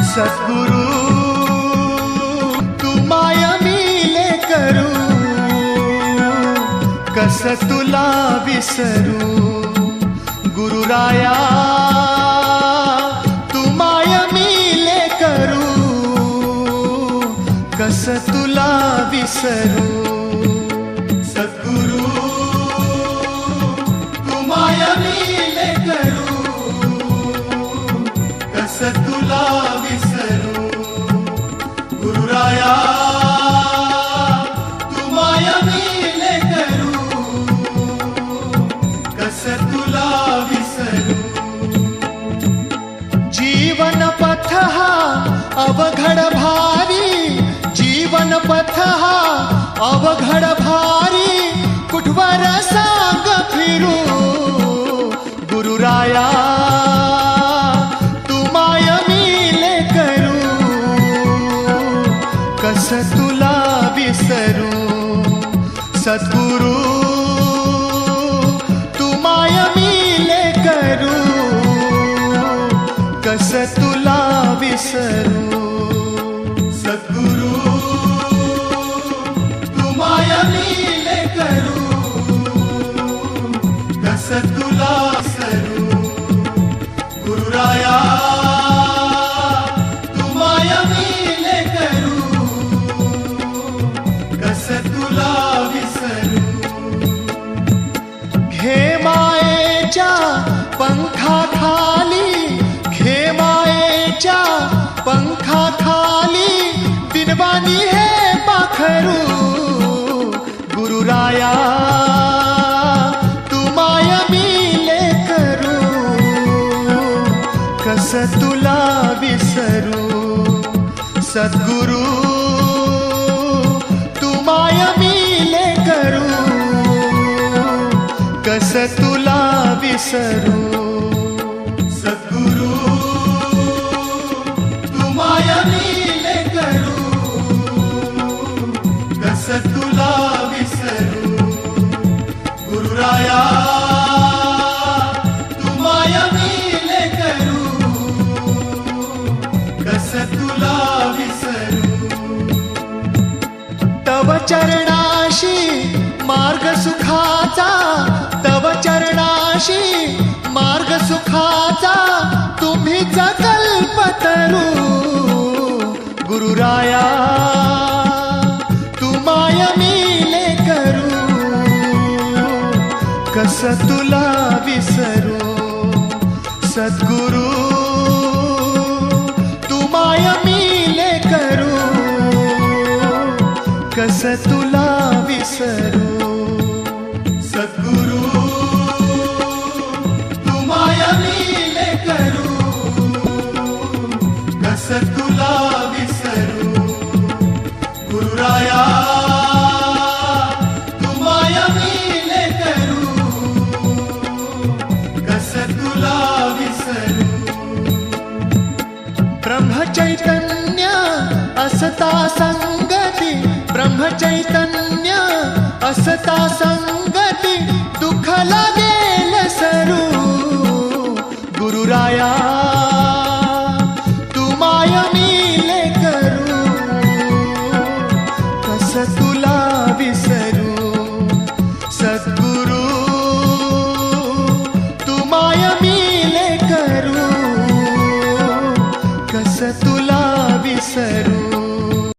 सद्गुरु तू माया मिले करू, कस तुला विसरू. गुरुराया तू माया मिले करू, कस तुला विसरू. सद्गुरु तू माया मिले करू, कस तुला विसरू. गुरुराया तू माया मिले करू, कस तुला विसरू. जीवन पथ हा अवघड भारी, जीवन पथ हा अवघड भारी, कुठवर सांग फिरू. गुरुराया तू माया मिले करू, कस तुला विसरू. सद्गुरु तू माया मिले करू, कस तुला विसरू. सद्गुरु तू माया मिले करू, कस तुला विसरू. गुरुराया तू माया मिले करू, कस तुला विसरू. घे मायेच्या पंखाखाली, घे मायेच्या पंखाखाली, दिनवाणी हे पाखरू. गुरुराया तू माया मिले करू, कस तुला विसरू. सद्गुरु तू माया मिले करू, कस तुला विसरू. सद्गुरु तू माया मिले करू, कस तुला विसरू. गुरुराया तू माया मिले करू, कस तुला विसरू. तव चरणाशी मार्ग सुखाचा, तव चरणाशी मार्ग सुखाचा, तुम्हीच कल्पतरू. गुरुराया तू माया मिले करू, कस तुला विसरू. सद्गुरु तू माया मिले करू, कस तुला विसरू. सद्गुरु तू माया मिले करू, कस तुला विसरू. गुरुराया तू माया मिले करू, कस तुला विसरू. ब्रह्मचैतन्य असता संगती, ब्रह्मचैतन्य असता संगती, दुःख लागेल सरू. गुरुराया तू माया मिले करू, कस तुला विसरू. सद्गुरु तू माया मिले करू, कस तुला विसरू.